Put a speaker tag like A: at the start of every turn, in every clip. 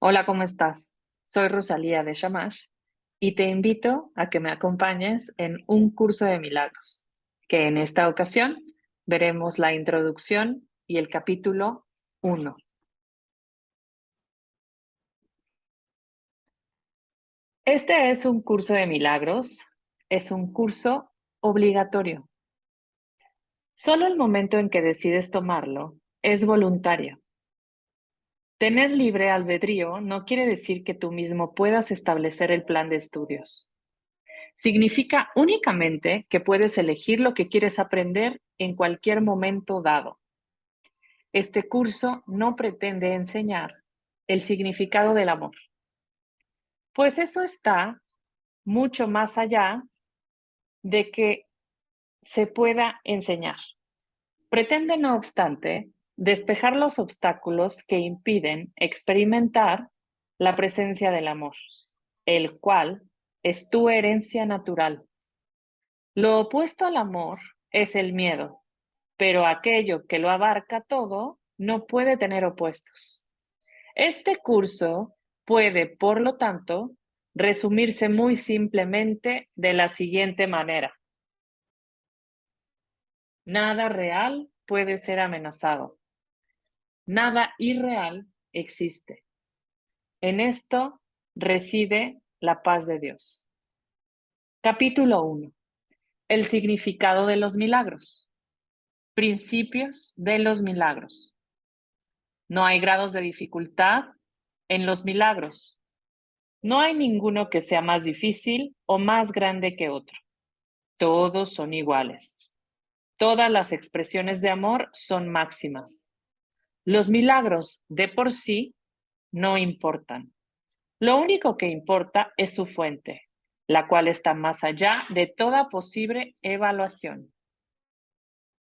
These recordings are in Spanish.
A: Hola, ¿cómo estás? Soy Rosalía de Shamash y te invito a que me acompañes en un curso de milagros, que en esta ocasión veremos la introducción y el capítulo 1. Este es un curso de milagros, es un curso obligatorio. Solo el momento en que decides tomarlo es voluntario. Tener libre albedrío no quiere decir que tú mismo puedas establecer el plan de estudios. Significa únicamente que puedes elegir lo que quieres aprender en cualquier momento dado. Este curso no pretende enseñar el significado del amor, pues eso está mucho más allá de que se pueda enseñar. Pretende, no obstante, despejar los obstáculos que impiden experimentar la presencia del amor, el cual es tu herencia natural. Lo opuesto al amor es el miedo, pero aquello que lo abarca todo no puede tener opuestos. Este curso puede, por lo tanto, resumirse muy simplemente de la siguiente manera. Nada real puede ser amenazado. Nada irreal existe. En esto reside la paz de Dios. Capítulo 1. El significado de los milagros. Principios de los milagros. No hay grados de dificultad en los milagros. No hay ninguno que sea más difícil o más grande que otro. Todos son iguales. Todas las expresiones de amor son máximas. Los milagros de por sí no importan. Lo único que importa es su fuente, la cual está más allá de toda posible evaluación.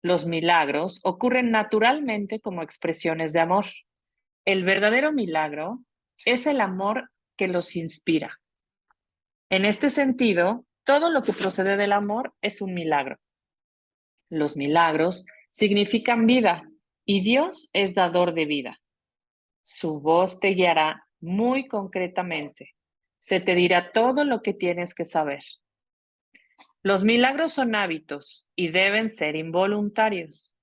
A: Los milagros ocurren naturalmente como expresiones de amor. El verdadero milagro es el amor que los inspira. En este sentido, todo lo que procede del amor es un milagro. Los milagros significan vida y Dios es dador de vida. Su voz te guiará muy concretamente. Se te dirá todo lo que tienes que saber. Los milagros son hábitos y deben ser involuntarios.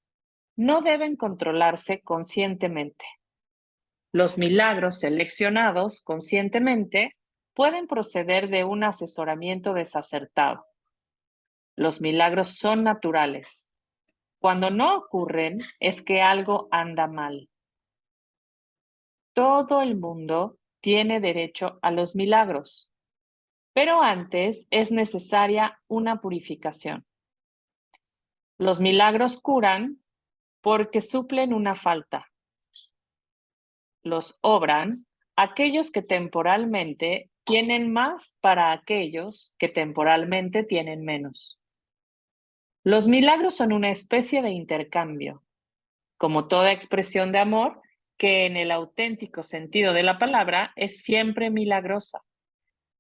A: No deben controlarse conscientemente. Los milagros seleccionados conscientemente pueden proceder de un asesoramiento desacertado. Los milagros son naturales. Cuando no ocurren es que algo anda mal. Todo el mundo tiene derecho a los milagros, pero antes es necesaria una purificación. Los milagros curan porque suplen una falta. Los obran aquellos que temporalmente tienen más para aquellos que temporalmente tienen menos. Los milagros son una especie de intercambio, como toda expresión de amor, que en el auténtico sentido de la palabra es siempre milagrosa.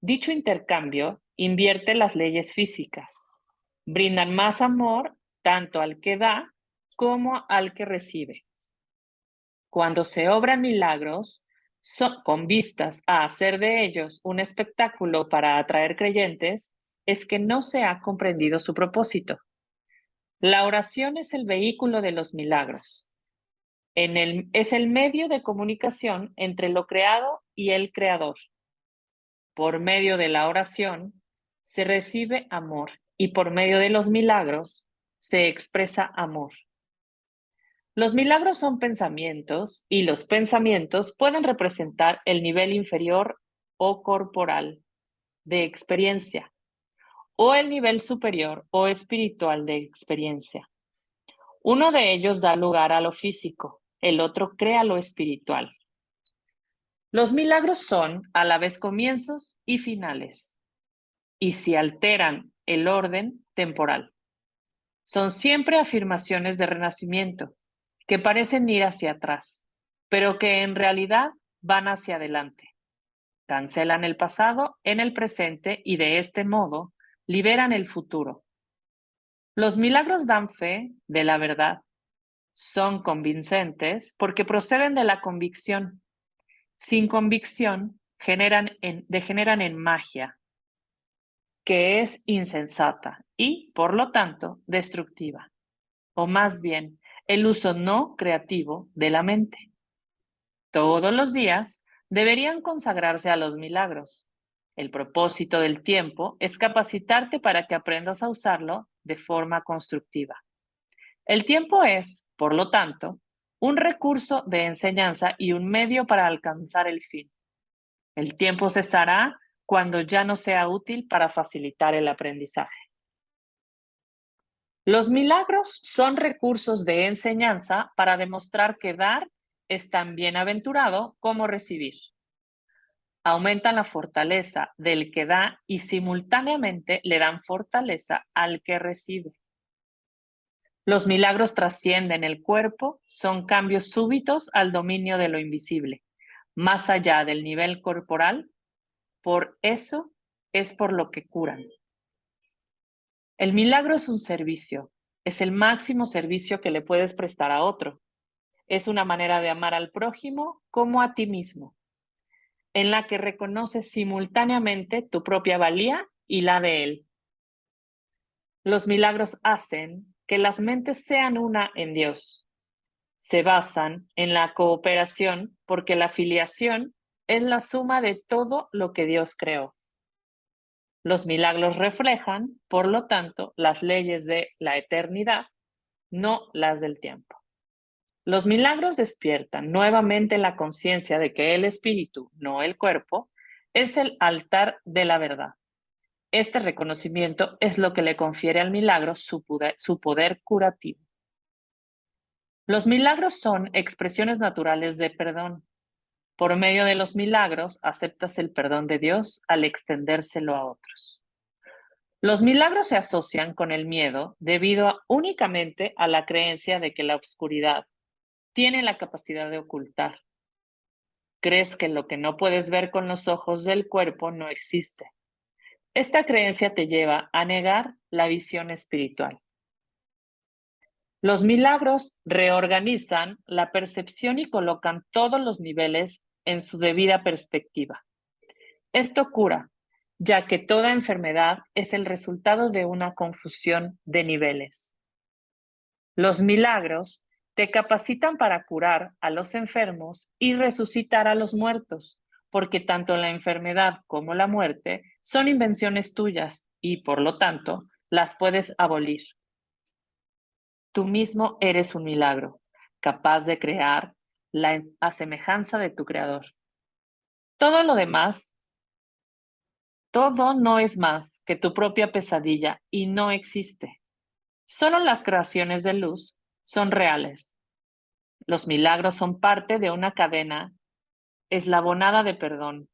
A: Dicho intercambio invierte las leyes físicas. Brindan más amor tanto al que da como al que recibe. Cuando se obran milagros, con vistas a hacer de ellos un espectáculo para atraer creyentes, es que no se ha comprendido su propósito. La oración es el vehículo de los milagros. Es el medio de comunicación entre lo creado y el creador. Por medio de la oración se recibe amor y por medio de los milagros se expresa amor. Los milagros son pensamientos y los pensamientos pueden representar el nivel inferior o corporal de experiencia o el nivel superior o espiritual de experiencia. Uno de ellos da lugar a lo físico, el otro crea lo espiritual. Los milagros son a la vez comienzos y finales, y si alteran el orden temporal. Son siempre afirmaciones de renacimiento, que parecen ir hacia atrás, pero que en realidad van hacia adelante. Cancelan el pasado en el presente y de este modo liberan el futuro. Los milagros dan fe de la verdad. Son convincentes porque proceden de la convicción. Sin convicción, degeneran en magia, que es insensata y, por lo tanto, destructiva, o más bien, el uso no creativo de la mente. Todos los días deberían consagrarse a los milagros. El propósito del tiempo es capacitarte para que aprendas a usarlo de forma constructiva. El tiempo es, por lo tanto, un recurso de enseñanza y un medio para alcanzar el fin. El tiempo cesará cuando ya no sea útil para facilitar el aprendizaje. Los milagros son recursos de enseñanza para demostrar que dar es tan bienaventurado como recibir. Aumentan la fortaleza del que da y simultáneamente le dan fortaleza al que recibe. Los milagros trascienden el cuerpo, son cambios súbitos al dominio de lo invisible, más allá del nivel corporal. Por eso es por lo que curan. El milagro es un servicio, es el máximo servicio que le puedes prestar a otro. Es una manera de amar al prójimo como a ti mismo, en la que reconoces simultáneamente tu propia valía y la de él. Los milagros hacen que las mentes sean una en Dios. Se basan en la cooperación porque la filiación es la suma de todo lo que Dios creó. Los milagros reflejan, por lo tanto, las leyes de la eternidad, no las del tiempo. Los milagros despiertan nuevamente la conciencia de que el espíritu, no el cuerpo, es el altar de la verdad. Este reconocimiento es lo que le confiere al milagro su poder curativo. Los milagros son expresiones naturales de perdón. Por medio de los milagros aceptas el perdón de Dios al extendérselo a otros. Los milagros se asocian con el miedo debido únicamente a la creencia de que la oscuridad tiene la capacidad de ocultar. Crees que lo que no puedes ver con los ojos del cuerpo no existe. Esta creencia te lleva a negar la visión espiritual. Los milagros reorganizan la percepción y colocan todos los niveles en su debida perspectiva. Esto cura, ya que toda enfermedad es el resultado de una confusión de niveles. Los milagros te capacitan para curar a los enfermos y resucitar a los muertos, porque tanto la enfermedad como la muerte son invenciones tuyas y, por lo tanto, las puedes abolir. Tú mismo eres un milagro, capaz de crear a semejanza de tu creador. Todo lo demás, todo no es más que tu propia pesadilla y no existe. Solo las creaciones de luz son reales. Los milagros son parte de una cadena eslabonada de perdón,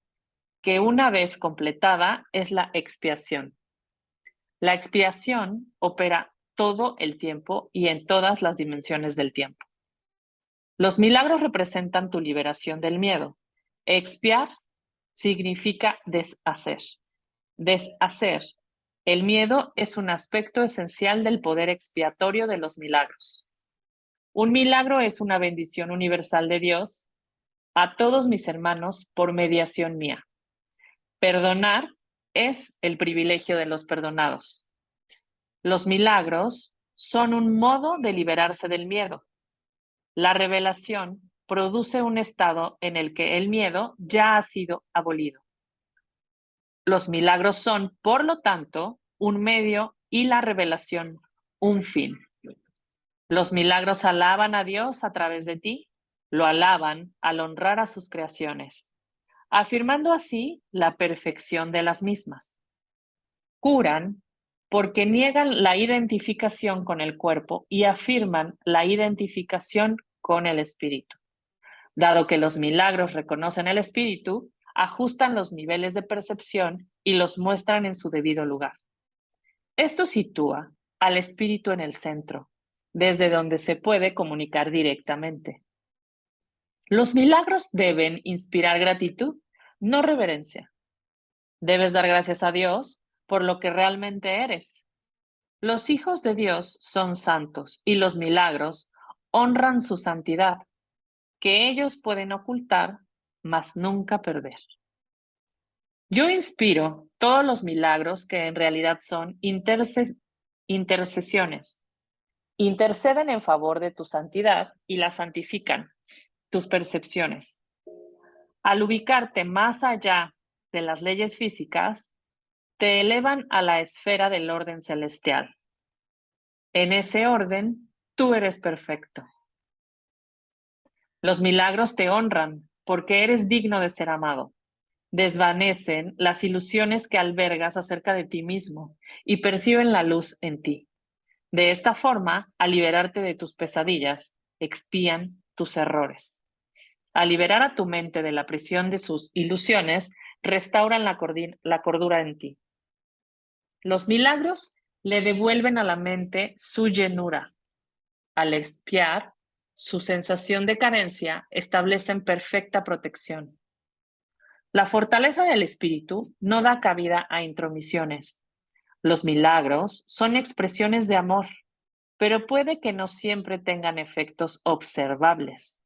A: que una vez completada es la expiación. La expiación opera todo el tiempo y en todas las dimensiones del tiempo. Los milagros representan tu liberación del miedo. Expiar significa deshacer. Deshacer. El miedo es un aspecto esencial del poder expiatorio de los milagros. Un milagro es una bendición universal de Dios a todos mis hermanos por mediación mía. Perdonar es el privilegio de los perdonados. Los milagros son un modo de liberarse del miedo. La revelación produce un estado en el que el miedo ya ha sido abolido. Los milagros son, por lo tanto, un medio y la revelación un fin. Los milagros alaban a Dios a través de ti, lo alaban al honrar a sus creaciones, afirmando así la perfección de las mismas. Curan porque niegan la identificación con el cuerpo y afirman la identificación con el espíritu. Dado que los milagros reconocen el espíritu, ajustan los niveles de percepción y los muestran en su debido lugar. Esto sitúa al espíritu en el centro, desde donde se puede comunicar directamente. Los milagros deben inspirar gratitud, no reverencia. Debes dar gracias a Dios por lo que realmente eres. Los hijos de Dios son santos y los milagros honran su santidad, que ellos pueden ocultar mas nunca perder. Yo inspiro todos los milagros que en realidad son intercesiones. Interceden en favor de tu santidad y la santifican, tus percepciones. Al ubicarte más allá de las leyes físicas, te elevan a la esfera del orden celestial. En ese orden, tú eres perfecto. Los milagros te honran porque eres digno de ser amado. Desvanecen las ilusiones que albergas acerca de ti mismo y perciben la luz en ti. De esta forma, al liberarte de tus pesadillas, expían tus errores. Al liberar a tu mente de la prisión de sus ilusiones, restauran la cordura en ti. Los milagros le devuelven a la mente su llenura. Al expiar, su sensación de carencia establecen perfecta protección. La fortaleza del espíritu no da cabida a intromisiones. Los milagros son expresiones de amor, pero puede que no siempre tengan efectos observables.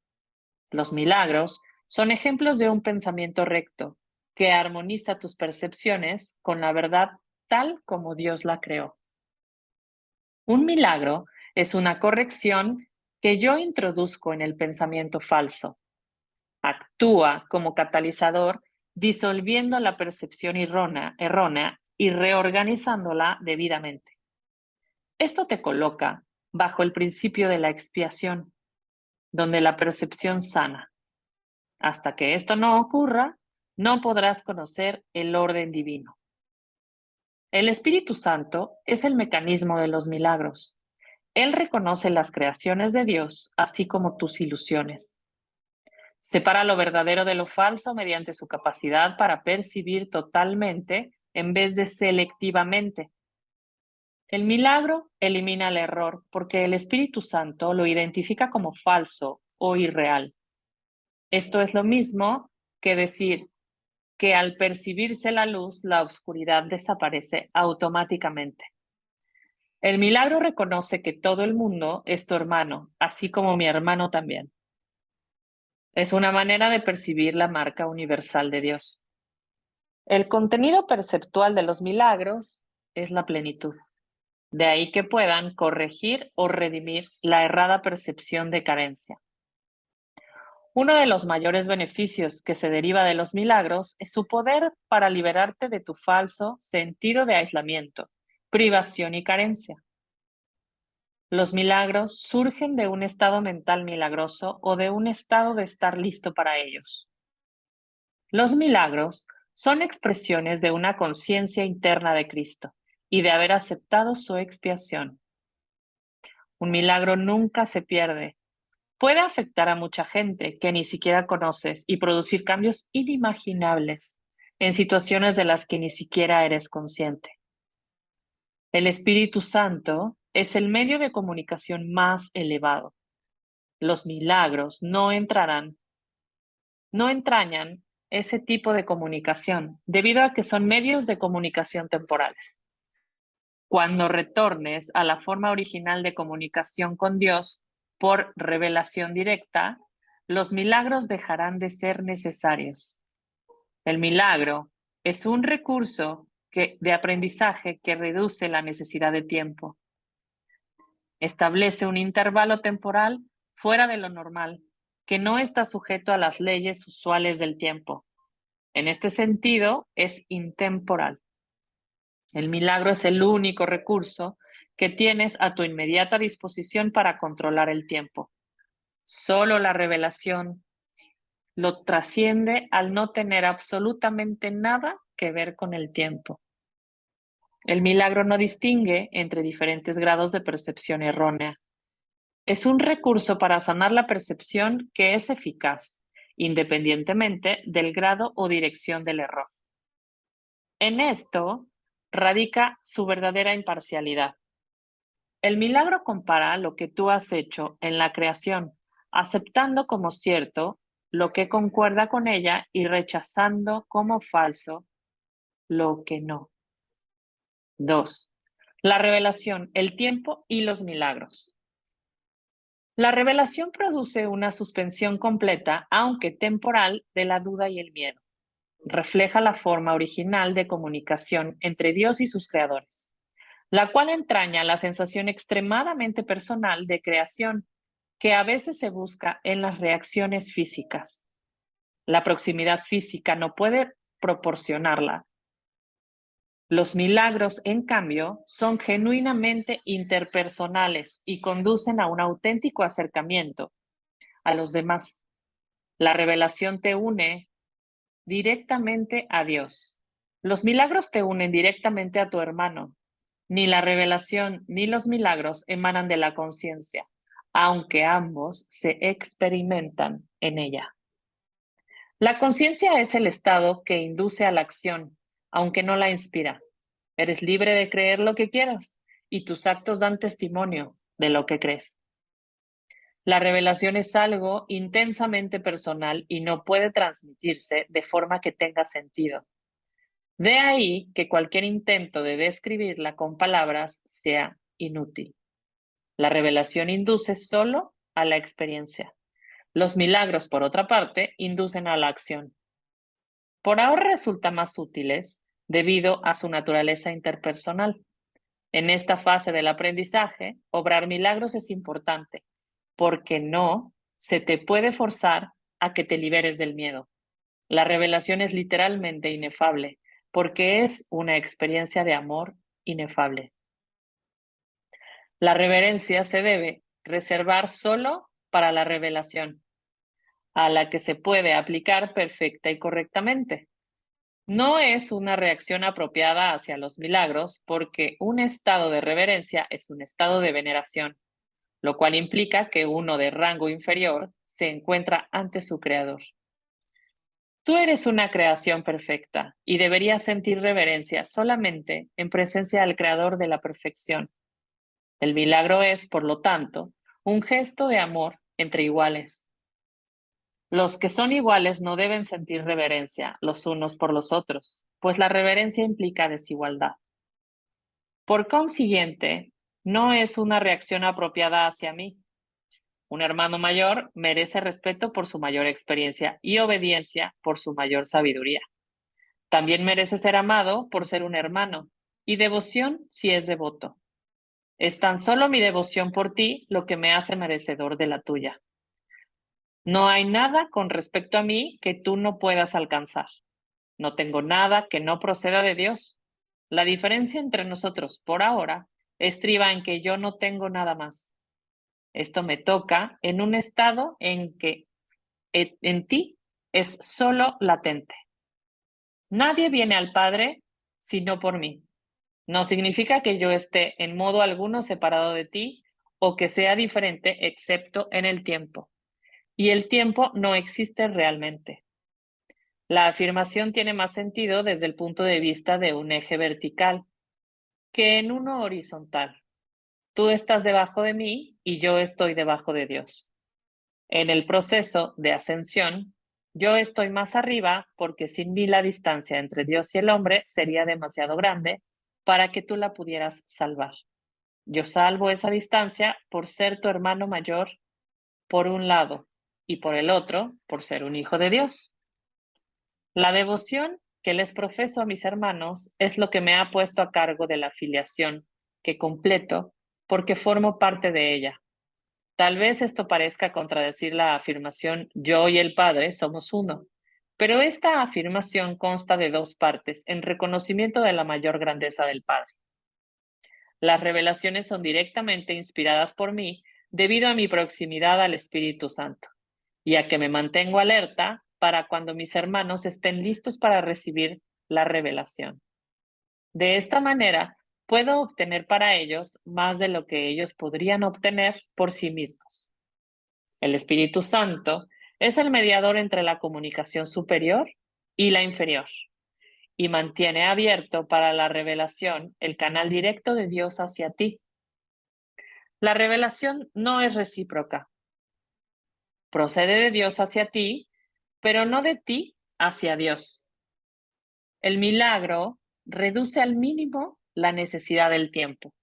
A: Los milagros son ejemplos de un pensamiento recto que armoniza tus percepciones con la verdad tal como Dios la creó. Un milagro es una corrección que yo introduzco en el pensamiento falso. Actúa como catalizador disolviendo la percepción errónea y reorganizándola debidamente. Esto te coloca bajo el principio de la expiación, donde la percepción sana. Hasta que esto no ocurra, no podrás conocer el orden divino. El Espíritu Santo es el mecanismo de los milagros. Él reconoce las creaciones de Dios, así como tus ilusiones. Separa lo verdadero de lo falso mediante su capacidad para percibir totalmente en vez de selectivamente. El milagro elimina el error porque el Espíritu Santo lo identifica como falso o irreal. Esto es lo mismo que decir que al percibirse la luz, la oscuridad desaparece automáticamente. El milagro reconoce que todo el mundo es tu hermano, así como mi hermano también. Es una manera de percibir la marca universal de Dios. El contenido perceptual de los milagros es la plenitud. De ahí que puedan corregir o redimir la errada percepción de carencia. Uno de los mayores beneficios que se deriva de los milagros es su poder para liberarte de tu falso sentido de aislamiento, privación y carencia. Los milagros surgen de un estado mental milagroso o de un estado de estar listo para ellos. Los milagros son expresiones de una conciencia interna de Cristo y de haber aceptado su expiación. Un milagro nunca se pierde. Puede afectar a mucha gente que ni siquiera conoces y producir cambios inimaginables en situaciones de las que ni siquiera eres consciente. El Espíritu Santo es el medio de comunicación más elevado. Los milagros no entrañan ese tipo de comunicación debido a que son medios de comunicación temporales. Cuando retornes a la forma original de comunicación con Dios por revelación directa, los milagros dejarán de ser necesarios. El milagro es un recurso de aprendizaje que reduce la necesidad de tiempo. Establece un intervalo temporal fuera de lo normal, que no está sujeto a las leyes usuales del tiempo. En este sentido, es intemporal. El milagro es el único recurso que tienes a tu inmediata disposición para controlar el tiempo. Solo la revelación lo trasciende al no tener absolutamente nada que ver con el tiempo. El milagro no distingue entre diferentes grados de percepción errónea. Es un recurso para sanar la percepción que es eficaz, independientemente del grado o dirección del error. En esto radica su verdadera imparcialidad. El milagro compara lo que tú has hecho en la creación, aceptando como cierto lo que concuerda con ella y rechazando como falso lo que no. 2. La revelación, el tiempo y los milagros. La revelación produce una suspensión completa, aunque temporal, de la duda y el miedo. Refleja la forma original de comunicación entre Dios y sus creadores, la cual entraña la sensación extremadamente personal de creación que a veces se busca en las reacciones físicas. La proximidad física no puede proporcionarla. Los milagros, en cambio, son genuinamente interpersonales y conducen a un auténtico acercamiento a los demás. La revelación te une directamente a Dios. Los milagros te unen directamente a tu hermano. Ni la revelación ni los milagros emanan de la conciencia, aunque ambos se experimentan en ella. La conciencia es el estado que induce a la acción, aunque no la inspira. Eres libre de creer lo que quieras y tus actos dan testimonio de lo que crees. La revelación es algo intensamente personal y no puede transmitirse de forma que tenga sentido. De ahí que cualquier intento de describirla con palabras sea inútil. La revelación induce solo a la experiencia. Los milagros, por otra parte, inducen a la acción. Por ahora resultan más útiles debido a su naturaleza interpersonal. En esta fase del aprendizaje, obrar milagros es importante, porque no se te puede forzar a que te liberes del miedo. La revelación es literalmente inefable, porque es una experiencia de amor inefable. La reverencia se debe reservar solo para la revelación, a la que se puede aplicar perfecta y correctamente. No es una reacción apropiada hacia los milagros, porque un estado de reverencia es un estado de veneración, lo cual implica que uno de rango inferior se encuentra ante su creador. Tú eres una creación perfecta y deberías sentir reverencia solamente en presencia del creador de la perfección. El milagro es, por lo tanto, un gesto de amor entre iguales. Los que son iguales no deben sentir reverencia los unos por los otros, pues la reverencia implica desigualdad. Por consiguiente, no es una reacción apropiada hacia mí. Un hermano mayor merece respeto por su mayor experiencia y obediencia por su mayor sabiduría. También merece ser amado por ser un hermano y devoción si es devoto. Es tan solo mi devoción por ti lo que me hace merecedor de la tuya. No hay nada con respecto a mí que tú no puedas alcanzar. No tengo nada que no proceda de Dios. La diferencia entre nosotros por ahora estriba en que yo no tengo nada más. Esto me toca en un estado en que en ti es solo latente. Nadie viene al Padre sino por mí. No significa que yo esté en modo alguno separado de ti o que sea diferente excepto en el tiempo. Y el tiempo no existe realmente. La afirmación tiene más sentido desde el punto de vista de un eje vertical que en uno horizontal. Tú estás debajo de mí y yo estoy debajo de Dios. En el proceso de ascensión, yo estoy más arriba porque sin mí la distancia entre Dios y el hombre sería demasiado grande para que tú la pudieras salvar. Yo salvo esa distancia por ser tu hermano mayor, por un lado, y por el otro, por ser un hijo de Dios. La devoción que les profeso a mis hermanos es lo que me ha puesto a cargo de la filiación que completo porque formo parte de ella. Tal vez esto parezca contradecir la afirmación yo y el Padre somos uno, pero esta afirmación consta de dos partes en reconocimiento de la mayor grandeza del Padre. Las revelaciones son directamente inspiradas por mí debido a mi proximidad al Espíritu Santo y a que me mantengo alerta para cuando mis hermanos estén listos para recibir la revelación. De esta manera, puedo obtener para ellos más de lo que ellos podrían obtener por sí mismos. El Espíritu Santo es el mediador entre la comunicación superior y la inferior y mantiene abierto para la revelación el canal directo de Dios hacia ti. La revelación no es recíproca. Procede de Dios hacia ti, pero no de ti hacia Dios. El milagro reduce al mínimo la necesidad del tiempo.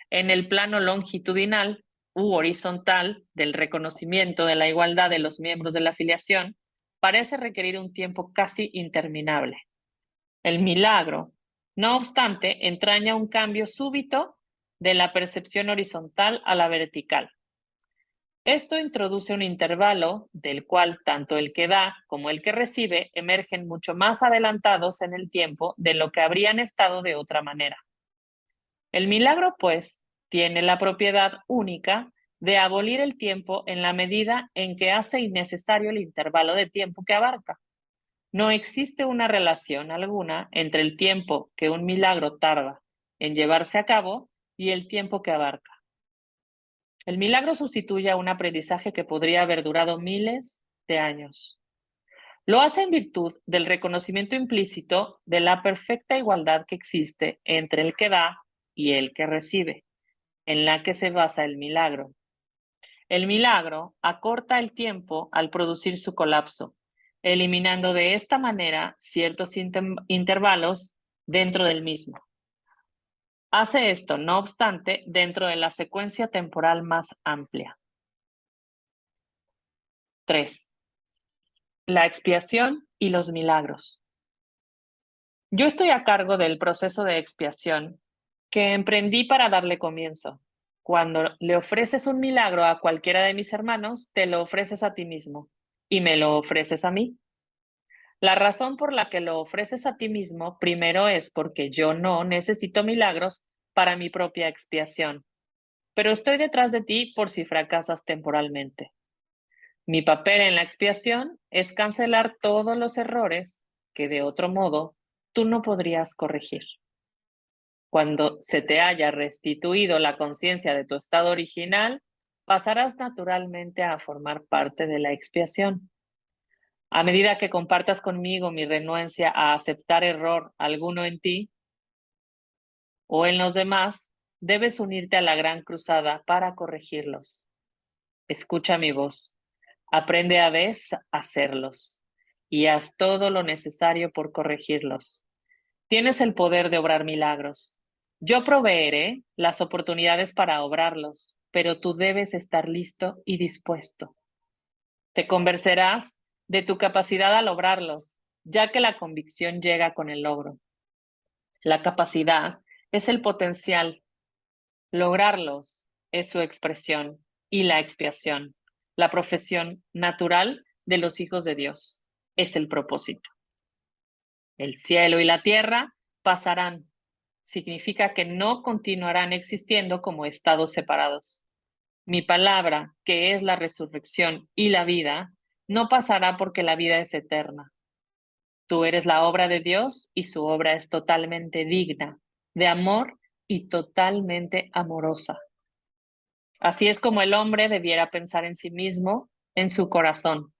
A: En el plano longitudinal, u horizontal del reconocimiento de la igualdad de los miembros de la filiación parece requerir un tiempo casi interminable. El milagro, no obstante, entraña un cambio súbito de la percepción horizontal a la vertical. Esto introduce un intervalo del cual tanto el que da como el que recibe emergen mucho más adelantados en el tiempo de lo que habrían estado de otra manera. El milagro, pues, tiene la propiedad única de abolir el tiempo en la medida en que hace innecesario el intervalo de tiempo que abarca. No existe una relación alguna entre el tiempo que un milagro tarda en llevarse a cabo y el tiempo que abarca. El milagro sustituye a un aprendizaje que podría haber durado miles de años. Lo hace en virtud del reconocimiento implícito de la perfecta igualdad que existe entre el que da y el que recibe, en la que se basa el milagro. El milagro acorta el tiempo al producir su colapso, eliminando de esta manera ciertos intervalos dentro del mismo. Hace esto, no obstante, dentro de la secuencia temporal más amplia. 3. La expiación y los milagros. Yo estoy a cargo del proceso de expiación que emprendí para darle comienzo. Cuando le ofreces un milagro a cualquiera de mis hermanos, te lo ofreces a ti mismo y me lo ofreces a mí. La razón por la que lo ofreces a ti mismo primero es porque yo no necesito milagros para mi propia expiación, pero estoy detrás de ti por si fracasas temporalmente. Mi papel en la expiación es cancelar todos los errores que de otro modo tú no podrías corregir. Cuando se te haya restituido la conciencia de tu estado original, pasarás naturalmente a formar parte de la expiación. A medida que compartas conmigo mi renuencia a aceptar error alguno en ti o en los demás, debes unirte a la gran cruzada para corregirlos. Escucha mi voz, aprende a deshacerlos y haz todo lo necesario por corregirlos. Tienes el poder de obrar milagros. Yo proveeré las oportunidades para obrarlos, pero tú debes estar listo y dispuesto. Te convencerás de tu capacidad al lograrlos, ya que la convicción llega con el logro. La capacidad es el potencial. Lograrlos es su expresión y la expiación, la profesión natural de los hijos de Dios, es el propósito. El cielo y la tierra pasarán. Significa que no continuarán existiendo como estados separados. Mi palabra, que es la resurrección y la vida, no pasará porque la vida es eterna. Tú eres la obra de Dios y su obra es totalmente digna, de amor y totalmente amorosa. Así es como el hombre debiera pensar en sí mismo, en su corazón,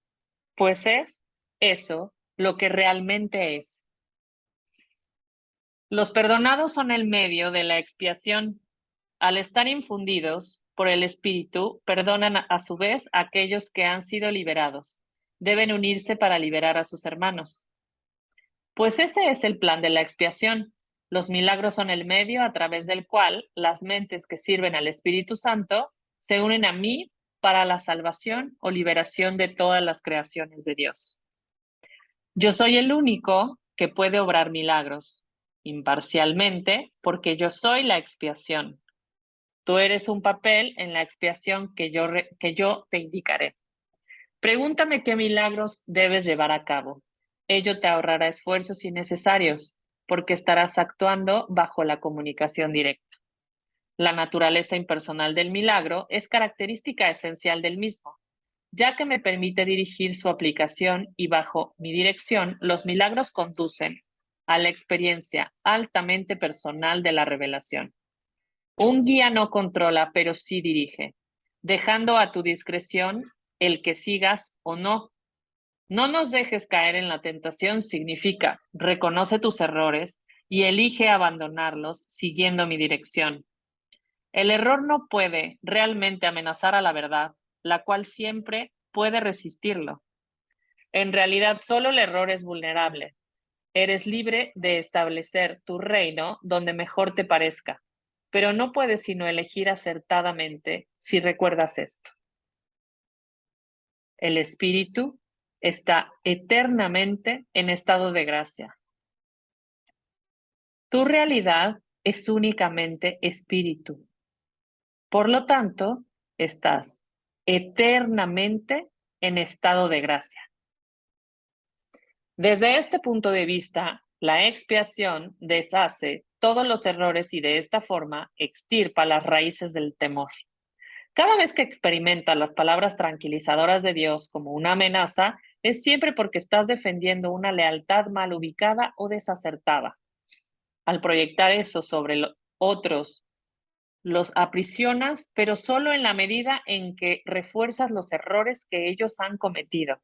A: pues es eso lo que realmente es. Los perdonados son el medio de la expiación. Al estar infundidos por el Espíritu, perdonan a su vez a aquellos que han sido liberados. Deben unirse para liberar a sus hermanos. Pues ese es el plan de la expiación. Los milagros son el medio a través del cual las mentes que sirven al Espíritu Santo se unen a mí para la salvación o liberación de todas las creaciones de Dios. Yo soy el único que puede obrar milagros, imparcialmente, porque yo soy la expiación. Tú eres un papel en la expiación que yo te indicaré. Pregúntame qué milagros debes llevar a cabo. Ello te ahorrará esfuerzos innecesarios, porque estarás actuando bajo la comunicación directa. La naturaleza impersonal del milagro es característica esencial del mismo, ya que me permite dirigir su aplicación y bajo mi dirección, los milagros conducen a la experiencia altamente personal de la revelación. Un guía no controla, pero sí dirige, dejando a tu discreción el que sigas o no. No nos dejes caer en la tentación significa reconoce tus errores y elige abandonarlos siguiendo mi dirección. El error no puede realmente amenazar a la verdad, la cual siempre puede resistirlo. En realidad, solo el error es vulnerable. Eres libre de establecer tu reino donde mejor te parezca. pero no puedes sino elegir acertadamente si recuerdas esto. El espíritu está eternamente en estado de gracia. Tu realidad es únicamente espíritu. Por lo tanto, estás eternamente en estado de gracia. Desde este punto de vista, la expiación deshace todos los errores y de esta forma extirpa las raíces del temor. Cada vez que experimentas las palabras tranquilizadoras de Dios como una amenaza, es siempre porque estás defendiendo una lealtad mal ubicada o desacertada. Al proyectar eso sobre otros, los aprisionas, pero solo en la medida en que refuerzas los errores que ellos han cometido.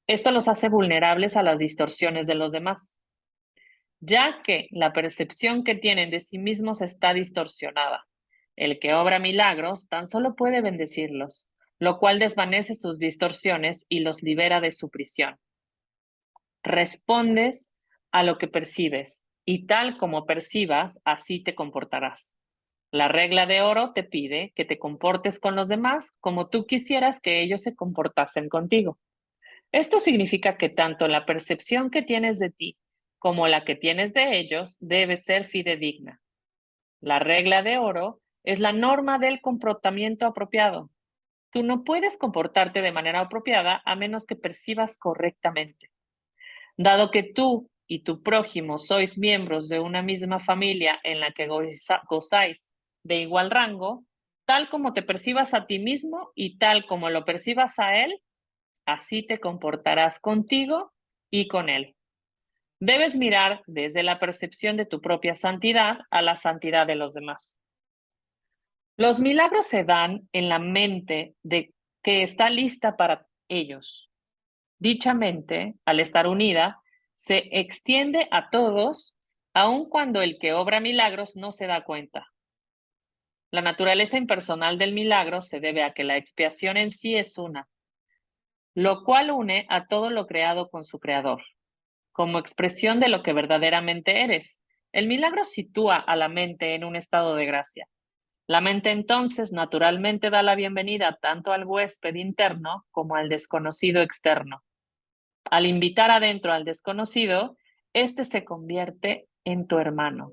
A: Esto los hace vulnerables a las distorsiones de los demás, ya que la percepción que tienen de sí mismos está distorsionada. El que obra milagros tan solo puede bendecirlos, lo cual desvanece sus distorsiones y los libera de su prisión. Respondes a lo que percibes, y tal como percibas, así te comportarás. La regla de oro te pide que te comportes con los demás como tú quisieras que ellos se comportasen contigo. Esto significa que tanto la percepción que tienes de ti como la que tienes de ellos debe ser fidedigna. La regla de oro es la norma del comportamiento apropiado. Tú no puedes comportarte de manera apropiada a menos que percibas correctamente. Dado que tú y tu prójimo sois miembros de una misma familia en la que gozáis de igual rango, tal como te percibas a ti mismo y tal como lo percibas a él, así te comportarás contigo y con él. Debes mirar desde la percepción de tu propia santidad a la santidad de los demás. Los milagros se dan en la mente de que está lista para ellos. Dicha mente, al estar unida, se extiende a todos, aun cuando el que obra milagros no se da cuenta. La naturaleza impersonal del milagro se debe a que la expiación en sí es una, lo cual une a todo lo creado con su creador, como expresión de lo que verdaderamente eres. El milagro sitúa a la mente en un estado de gracia. La mente entonces naturalmente da la bienvenida tanto al huésped interno como al desconocido externo. Al invitar adentro al desconocido, éste se convierte en tu hermano.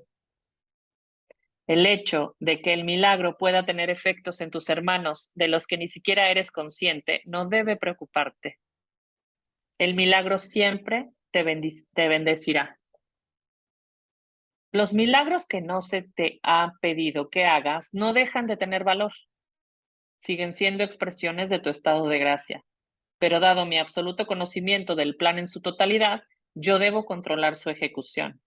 A: El hecho de que el milagro pueda tener efectos en tus hermanos de los que ni siquiera eres consciente no debe preocuparte. El milagro siempre te bendecirá. Los milagros que no se te ha pedido que hagas no dejan de tener valor. Siguen siendo expresiones de tu estado de gracia. Pero dado mi absoluto conocimiento del plan en su totalidad, yo debo controlar su ejecución.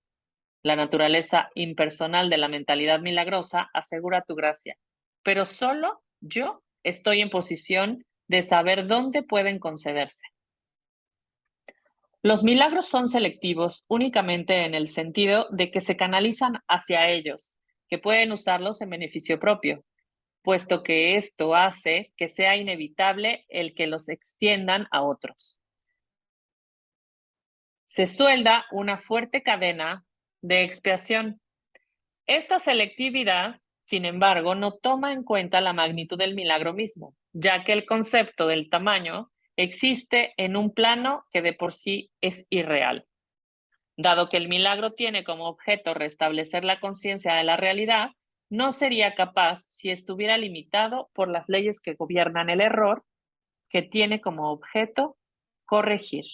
A: La naturaleza impersonal de la mentalidad milagrosa asegura tu gracia, pero solo yo estoy en posición de saber dónde pueden concederse. Los milagros son selectivos únicamente en el sentido de que se canalizan hacia ellos, que pueden usarlos en beneficio propio, puesto que esto hace que sea inevitable el que los extiendan a otros. Se suelda una fuerte cadena de expiación. Esta selectividad, sin embargo, no toma en cuenta la magnitud del milagro mismo, ya que el concepto del tamaño existe en un plano que de por sí es irreal. Dado que el milagro tiene como objeto restablecer la conciencia de la realidad, no sería capaz si estuviera limitado por las leyes que gobiernan el error, que tiene como objeto corregir.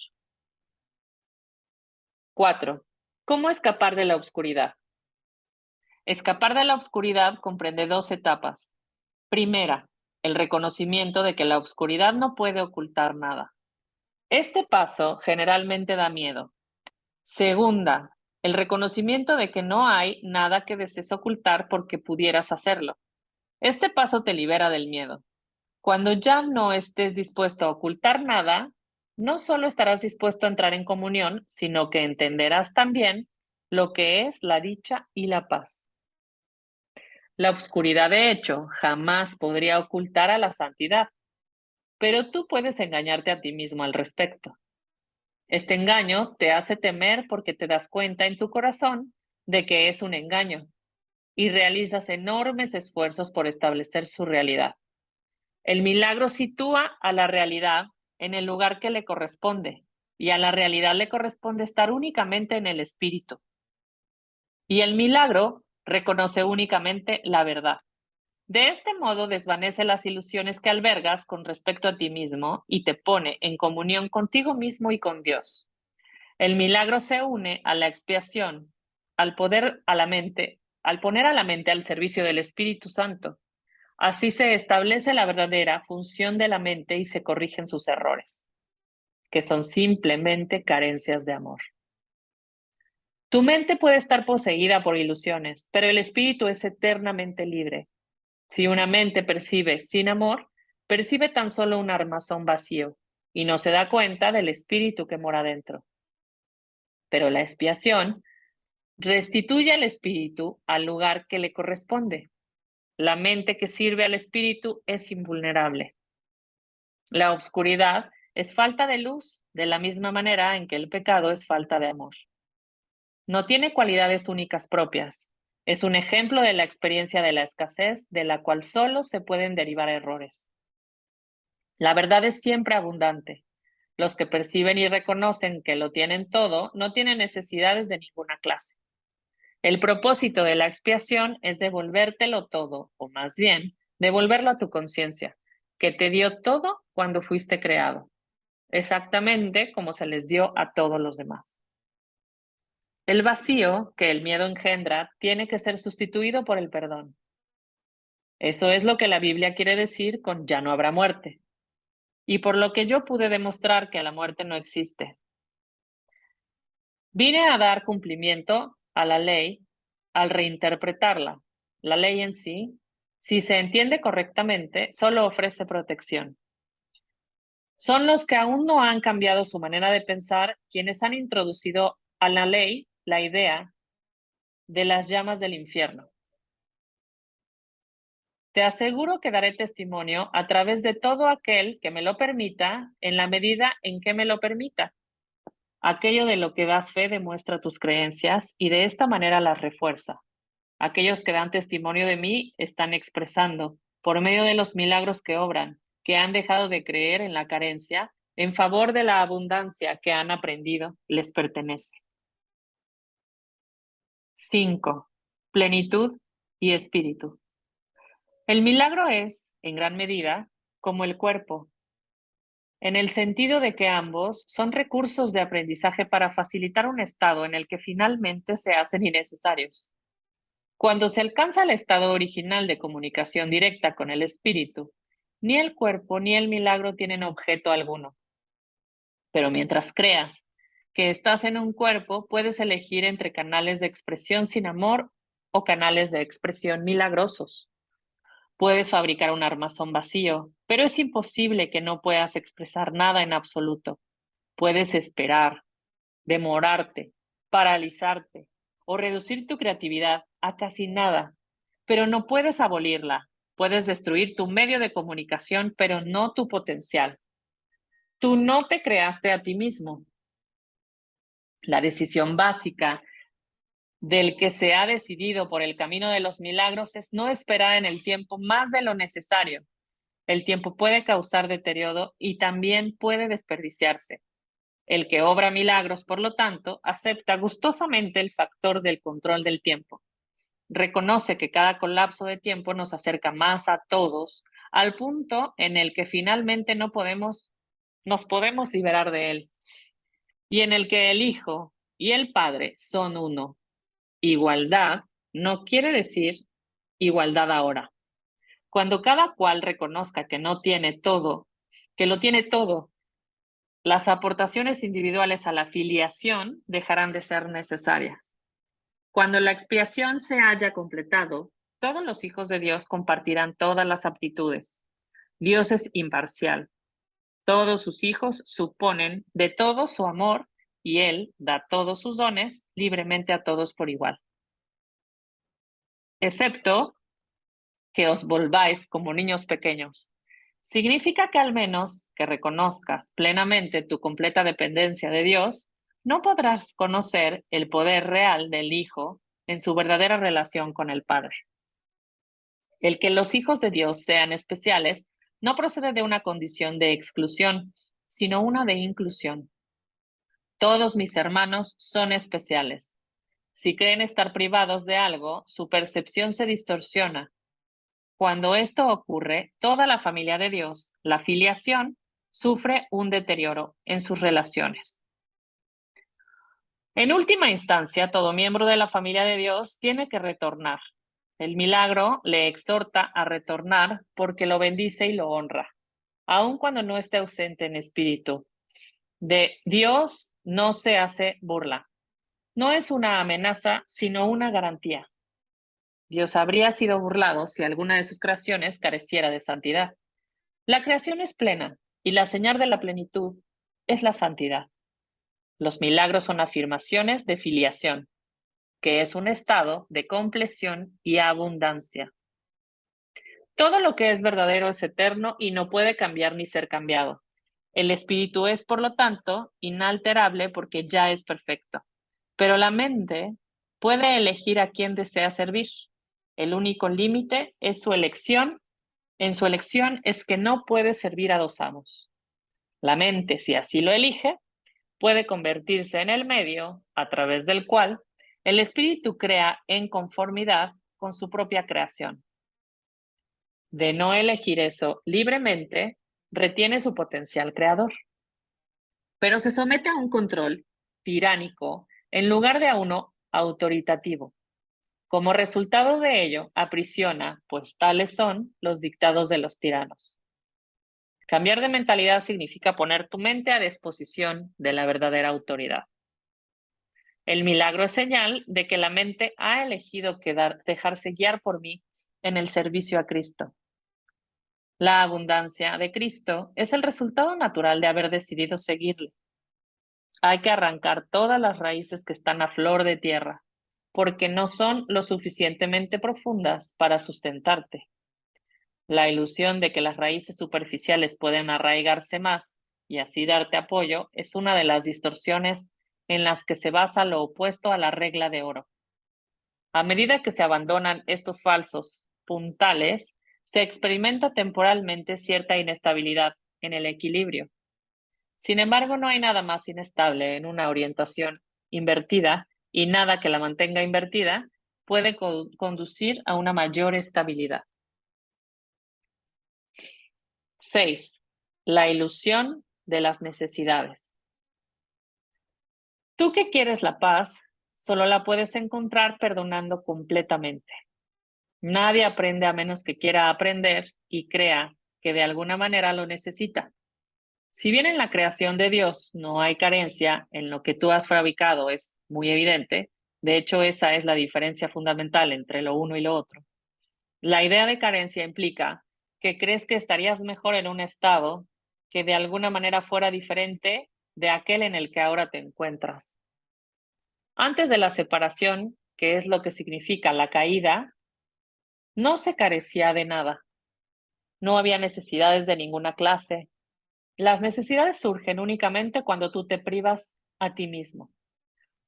A: 4. ¿Cómo escapar de la oscuridad? Escapar de la oscuridad comprende dos etapas. Primera, el reconocimiento de que la oscuridad no puede ocultar nada. Este paso generalmente da miedo. Segunda, el reconocimiento de que no hay nada que desees ocultar porque pudieras hacerlo. Este paso te libera del miedo. Cuando ya no estés dispuesto a ocultar nada, no solo estarás dispuesto a entrar en comunión, sino que entenderás también lo que es la dicha y la paz. La oscuridad, de hecho, jamás podría ocultar a la santidad, pero tú puedes engañarte a ti mismo al respecto. Este engaño te hace temer porque te das cuenta en tu corazón de que es un engaño. y realizas enormes esfuerzos por establecer su realidad. El milagro sitúa a la realidad en el lugar que le corresponde, y a la realidad le corresponde estar únicamente en el espíritu. Y el milagro reconoce únicamente la verdad. De este modo desvanece las ilusiones que albergas con respecto a ti mismo y te pone en comunión contigo mismo y con Dios. El milagro se une a la expiación, al poner a la mente al servicio del Espíritu Santo. Así se establece la verdadera función de la mente y se corrigen sus errores, que son simplemente carencias de amor. Tu mente puede estar poseída por ilusiones, pero el espíritu es eternamente libre. Si una mente percibe sin amor, percibe tan solo un armazón vacío y no se da cuenta del espíritu que mora dentro. Pero la expiación restituye al espíritu al lugar que le corresponde. La mente que sirve al espíritu es invulnerable. La oscuridad es falta de luz, de la misma manera en que el pecado es falta de amor. No tiene cualidades únicas propias. Es un ejemplo de la experiencia de la escasez, de la cual solo se pueden derivar errores. La verdad es siempre abundante. Los que perciben y reconocen que lo tienen todo no tienen necesidades de ninguna clase. El propósito de la expiación es devolvértelo todo, o más bien, devolverlo a tu conciencia, que te dio todo cuando fuiste creado, exactamente como se les dio a todos los demás. El vacío que el miedo engendra tiene que ser sustituido por el perdón. Eso es lo que la Biblia quiere decir con ya no habrá muerte, y por lo que yo pude demostrar que la muerte no existe. Vine a dar cumplimiento a la ley al reinterpretarla. La ley en sí, si se entiende correctamente, solo ofrece protección. Son los que aún no han cambiado su manera de pensar quienes han introducido a la ley la idea de las llamas del infierno. Te aseguro que daré testimonio a través de todo aquel que me lo permita, en la medida en que me lo permita. Aquello de lo que das fe demuestra tus creencias y de esta manera las refuerza. Aquellos que dan testimonio de mí están expresando, por medio de los milagros que obran, que han dejado de creer en la carencia en favor de la abundancia que han aprendido les pertenece. 5. Plenitud y espíritu. El milagro es, en gran medida, como el cuerpo, en el sentido de que ambos son recursos de aprendizaje para facilitar un estado en el que finalmente se hacen innecesarios. Cuando se alcanza el estado original de comunicación directa con el espíritu, ni el cuerpo ni el milagro tienen objeto alguno. Pero mientras creas que estás en un cuerpo, puedes elegir entre canales de expresión sin amor o canales de expresión milagrosos. Puedes fabricar un armazón vacío, pero es imposible que no puedas expresar nada en absoluto. Puedes esperar, demorarte, paralizarte o reducir tu creatividad a casi nada, pero no puedes abolirla. Puedes destruir tu medio de comunicación, pero no tu potencial. Tú no te creaste a ti mismo. La decisión básica del que se ha decidido por el camino de los milagros es no esperar en el tiempo más de lo necesario. El tiempo puede causar deterioro y también puede desperdiciarse. El que obra milagros, por lo tanto, acepta gustosamente el factor del control del tiempo. Reconoce que cada colapso de tiempo nos acerca más a todos, al punto en el que finalmente nos podemos liberar de él, y en el que el Hijo y el Padre son uno. Igualdad no quiere decir igualdad ahora. Cuando cada cual reconozca que no tiene todo, que lo tiene todo, las aportaciones individuales a la filiación dejarán de ser necesarias. Cuando la expiación se haya completado, todos los hijos de Dios compartirán todas las aptitudes. Dios es imparcial. Todos sus hijos suponen de todo su amor y Él da todos sus dones libremente a todos por igual. Excepto que os volváis como niños pequeños. Significa que al menos que reconozcas plenamente tu completa dependencia de Dios, no podrás conocer el poder real del Hijo en su verdadera relación con el Padre. El que los hijos de Dios sean especiales no procede de una condición de exclusión, sino una de inclusión. Todos mis hermanos son especiales. Si creen estar privados de algo, su percepción se distorsiona. Cuando esto ocurre, toda la familia de Dios, la filiación, sufre un deterioro en sus relaciones. En última instancia, todo miembro de la familia de Dios tiene que retornar. El milagro le exhorta a retornar porque lo bendice y lo honra, aun cuando no esté ausente en espíritu. De Dios no se hace burla. No es una amenaza, sino una garantía. Dios habría sido burlado si alguna de sus creaciones careciera de santidad. La creación es plena y la señal de la plenitud es la santidad. Los milagros son afirmaciones de filiación, que es un estado de compleción y abundancia. Todo lo que es verdadero es eterno y no puede cambiar ni ser cambiado. El espíritu es, por lo tanto, inalterable porque ya es perfecto. Pero la mente puede elegir a quién desea servir. El único límite es su elección. En su elección es que no puede servir a dos amos. La mente, si así lo elige, puede convertirse en el medio a través del cual el espíritu crea en conformidad con su propia creación. De no elegir eso libremente, retiene su potencial creador, pero se somete a un control tiránico en lugar de a uno autoritativo. Como resultado de ello, aprisiona, pues tales son los dictados de los tiranos. Cambiar de mentalidad significa poner tu mente a disposición de la verdadera autoridad. El milagro es señal de que la mente ha elegido dejarse guiar por mí en el servicio a Cristo. La abundancia de Cristo es el resultado natural de haber decidido seguirle. Hay que arrancar todas las raíces que están a flor de tierra, porque no son lo suficientemente profundas para sustentarte. La ilusión de que las raíces superficiales pueden arraigarse más y así darte apoyo es una de las distorsiones en las que se basa lo opuesto a la regla de oro. A medida que se abandonan estos falsos puntales, se experimenta temporalmente cierta inestabilidad en el equilibrio. Sin embargo, no hay nada más inestable en una orientación invertida y nada que la mantenga invertida puede conducir a una mayor estabilidad. 6. La ilusión de las necesidades. Tú que quieres la paz, solo la puedes encontrar perdonando completamente. Nadie aprende a menos que quiera aprender y crea que de alguna manera lo necesita. Si bien en la creación de Dios no hay carencia, en lo que tú has fabricado es muy evidente, de hecho esa es la diferencia fundamental entre lo uno y lo otro. La idea de carencia implica que crees que estarías mejor en un estado que de alguna manera fuera diferente de aquel en el que ahora te encuentras. Antes de la separación, que es lo que significa la caída, no se carecía de nada. No había necesidades de ninguna clase. Las necesidades surgen únicamente cuando tú te privas a ti mismo.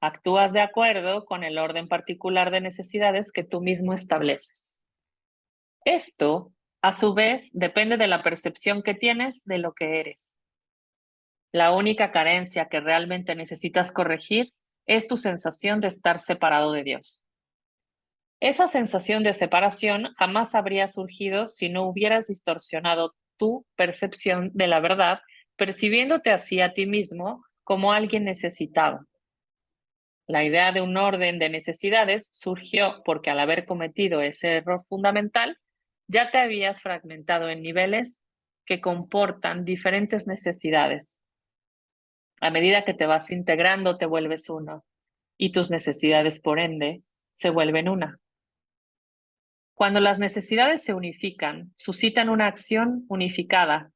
A: Actúas de acuerdo con el orden particular de necesidades que tú mismo estableces. Esto, a su vez, depende de la percepción que tienes de lo que eres. La única carencia que realmente necesitas corregir es tu sensación de estar separado de Dios. Esa sensación de separación jamás habría surgido si no hubieras distorsionado tu percepción de la verdad, percibiéndote así a ti mismo como alguien necesitado. La idea de un orden de necesidades surgió porque al haber cometido ese error fundamental, ya te habías fragmentado en niveles que comportan diferentes necesidades. A medida que te vas integrando, te vuelves uno y tus necesidades, por ende, se vuelven una. Cuando las necesidades se unifican, suscitan una acción unificada,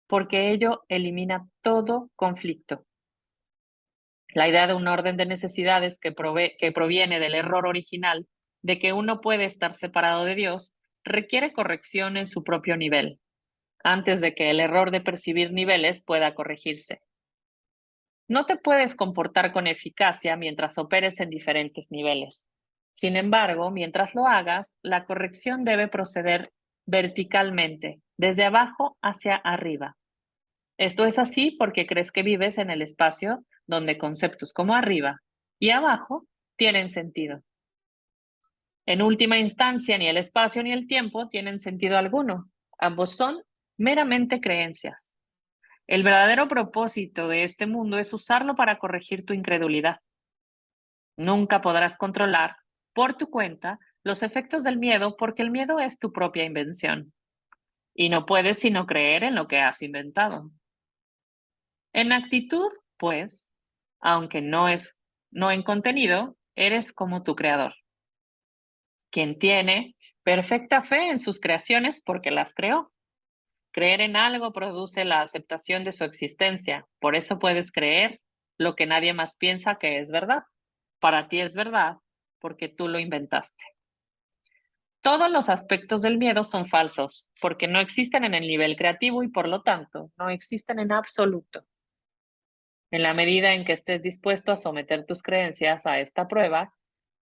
A: porque ello elimina todo conflicto. La idea de un orden de necesidades que proviene del error original de que uno puede estar separado de Dios requiere corrección en su propio nivel, antes de que el error de percibir niveles pueda corregirse. No te puedes comportar con eficacia mientras operes en diferentes niveles. Sin embargo, mientras lo hagas, la corrección debe proceder verticalmente, desde abajo hacia arriba. Esto es así porque crees que vives en el espacio donde conceptos como arriba y abajo tienen sentido. En última instancia, ni el espacio ni el tiempo tienen sentido alguno. Ambos son meramente creencias. El verdadero propósito de este mundo es usarlo para corregir tu incredulidad. Nunca podrás controlar, por tu cuenta, los efectos del miedo porque el miedo es tu propia invención. Y no puedes sino creer en lo que has inventado. En actitud, pues, aunque no en contenido, eres como tu creador, quien tiene perfecta fe en sus creaciones porque las creó. Creer en algo produce la aceptación de su existencia, por eso puedes creer lo que nadie más piensa que es verdad. Para ti es verdad porque tú lo inventaste. Todos los aspectos del miedo son falsos porque no existen en el nivel creativo y por lo tanto no existen en absoluto. En la medida en que estés dispuesto a someter tus creencias a esta prueba,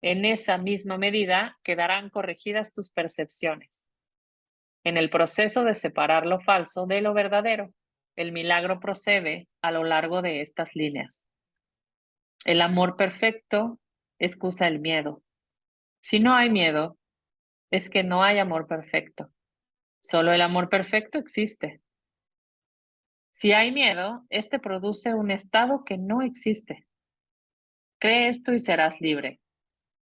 A: en esa misma medida quedarán corregidas tus percepciones. En el proceso de separar lo falso de lo verdadero, el milagro procede a lo largo de estas líneas. El amor perfecto excusa el miedo. Si no hay miedo, es que no hay amor perfecto. Solo el amor perfecto existe. Si hay miedo, este produce un estado que no existe. Cree esto y serás libre.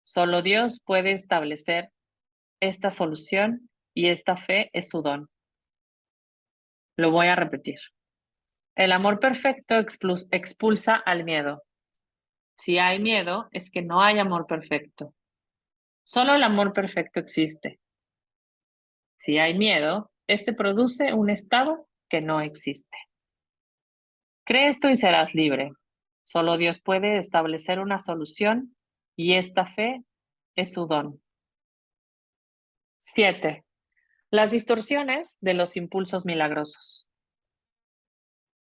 A: Solo Dios puede establecer esta solución y esta fe es su don. Lo voy a repetir. El amor perfecto expulsa al miedo. Si hay miedo, es que no hay amor perfecto. Solo el amor perfecto existe. Si hay miedo, este produce un estado que no existe. Cree esto y serás libre. Solo Dios puede establecer una solución y esta fe es su don. 7. Las distorsiones de los impulsos milagrosos.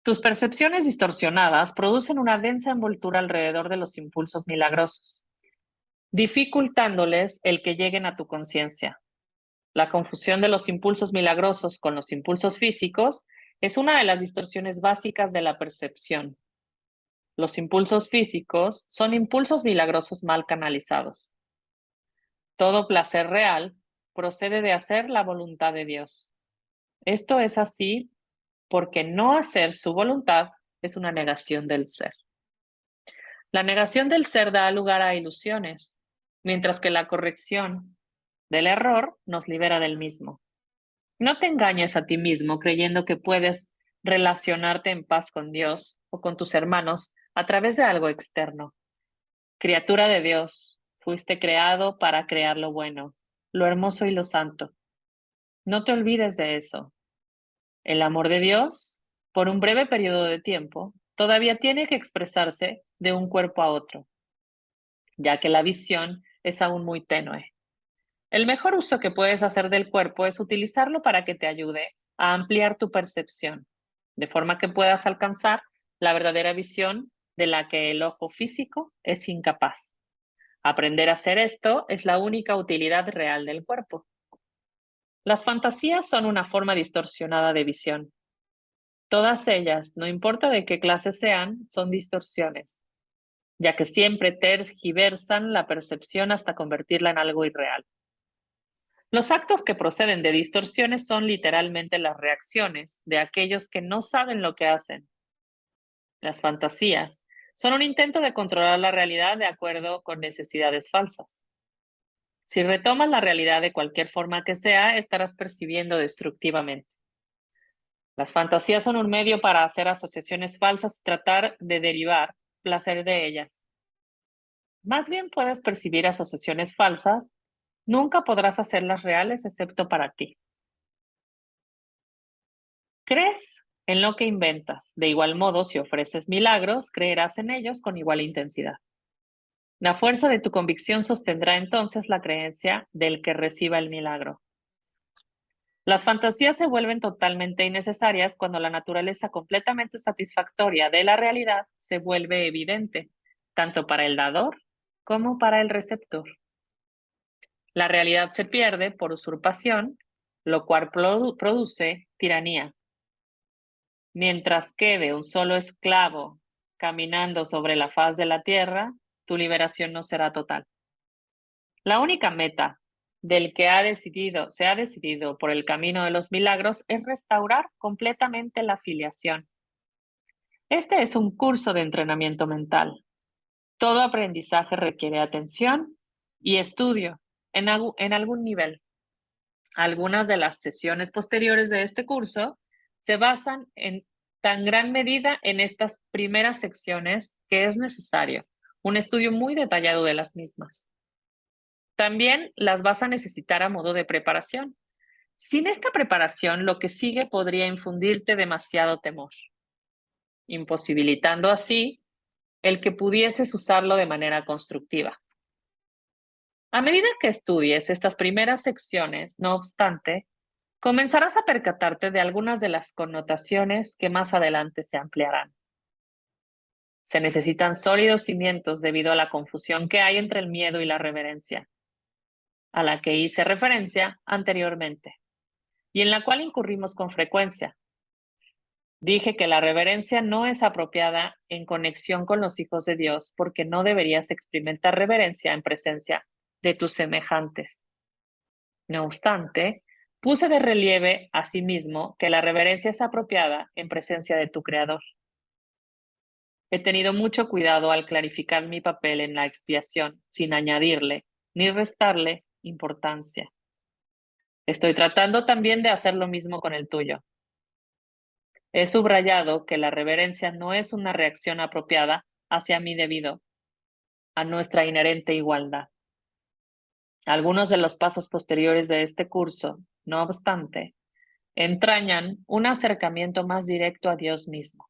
A: Tus percepciones distorsionadas producen una densa envoltura alrededor de los impulsos milagrosos, dificultándoles el que lleguen a tu conciencia. La confusión de los impulsos milagrosos con los impulsos físicos es una de las distorsiones básicas de la percepción. Los impulsos físicos son impulsos milagrosos mal canalizados. Todo placer real procede de hacer la voluntad de Dios. Esto es así porque no hacer su voluntad es una negación del ser. La negación del ser da lugar a ilusiones, mientras que la corrección del error nos libera del mismo. No te engañes a ti mismo creyendo que puedes relacionarte en paz con Dios o con tus hermanos a través de algo externo. Criatura de Dios, fuiste creado para crear lo bueno, lo hermoso y lo santo. No te olvides de eso. El amor de Dios, por un breve periodo de tiempo, todavía tiene que expresarse de un cuerpo a otro, ya que la visión es aún muy tenue. El mejor uso que puedes hacer del cuerpo es utilizarlo para que te ayude a ampliar tu percepción, de forma que puedas alcanzar la verdadera visión de la que el ojo físico es incapaz. Aprender a hacer esto es la única utilidad real del cuerpo. Las fantasías son una forma distorsionada de visión. Todas ellas, no importa de qué clase sean, son distorsiones, ya que siempre tergiversan la percepción hasta convertirla en algo irreal. Los actos que proceden de distorsiones son literalmente las reacciones de aquellos que no saben lo que hacen. Las fantasías son un intento de controlar la realidad de acuerdo con necesidades falsas. Si retomas la realidad de cualquier forma que sea, estarás percibiendo destructivamente. Las fantasías son un medio para hacer asociaciones falsas y tratar de derivar placer de ellas. Más bien puedes percibir asociaciones falsas, nunca podrás hacerlas reales excepto para ti. Crees en lo que inventas. De igual modo, si ofreces milagros, creerás en ellos con igual intensidad. La fuerza de tu convicción sostendrá entonces la creencia del que reciba el milagro. Las fantasías se vuelven totalmente innecesarias cuando la naturaleza completamente satisfactoria de la realidad se vuelve evidente, tanto para el dador como para el receptor. La realidad se pierde por usurpación, lo cual produce tiranía. Mientras quede un solo esclavo caminando sobre la faz de la tierra, tu liberación no será total. La única meta del que se ha decidido por el camino de los milagros es restaurar completamente la filiación. Este es un curso de entrenamiento mental. Todo aprendizaje requiere atención y estudio en algún nivel. Algunas de las sesiones posteriores de este curso se basan en tan gran medida en estas primeras secciones que es necesario un estudio muy detallado de las mismas. También las vas a necesitar a modo de preparación. Sin esta preparación, lo que sigue podría infundirte demasiado temor, imposibilitando así el que pudieses usarlo de manera constructiva. A medida que estudies estas primeras secciones, no obstante, comenzarás a percatarte de algunas de las connotaciones que más adelante se ampliarán. Se necesitan sólidos cimientos debido a la confusión que hay entre el miedo y la reverencia, a la que hice referencia anteriormente, y en la cual incurrimos con frecuencia. Dije que la reverencia no es apropiada en conexión con los hijos de Dios porque no deberías experimentar reverencia en presencia de tus semejantes. No obstante, puse de relieve asimismo que la reverencia es apropiada en presencia de tu Creador. He tenido mucho cuidado al clarificar mi papel en la expiación sin añadirle ni restarle importancia. Estoy tratando también de hacer lo mismo con el tuyo. He subrayado que la reverencia no es una reacción apropiada hacia mí debido a nuestra inherente igualdad. Algunos de los pasos posteriores de este curso, no obstante, entrañan un acercamiento más directo a Dios mismo.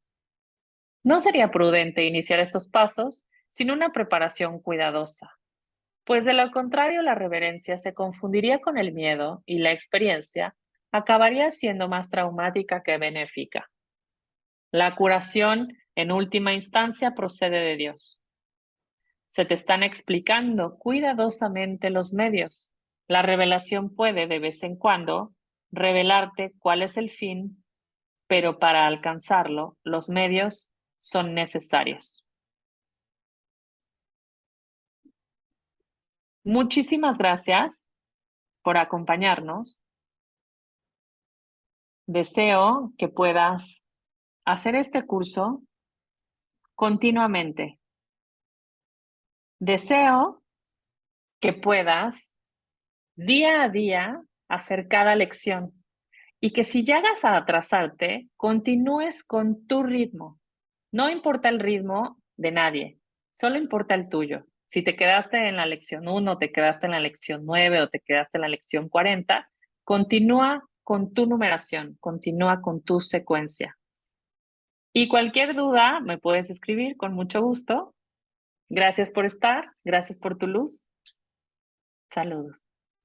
A: No sería prudente iniciar estos pasos sin una preparación cuidadosa, pues de lo contrario la reverencia se confundiría con el miedo y la experiencia acabaría siendo más traumática que benéfica. La curación, en última instancia, procede de Dios. Se te están explicando cuidadosamente los medios. La revelación puede, de vez en cuando, revelarte cuál es el fin, pero para alcanzarlo, los medios son necesarios. Muchísimas gracias por acompañarnos. Deseo que puedas hacer este curso continuamente. Deseo que puedas día a día hacer cada lección y que si llegas a atrasarte, continúes con tu ritmo. No importa el ritmo de nadie, solo importa el tuyo. Si te quedaste en la lección 1, te quedaste en la lección 9 o te quedaste en la lección 40, continúa con tu numeración, continúa con tu secuencia. Y cualquier duda me puedes escribir con mucho gusto. Gracias por estar, gracias por tu luz. Saludos.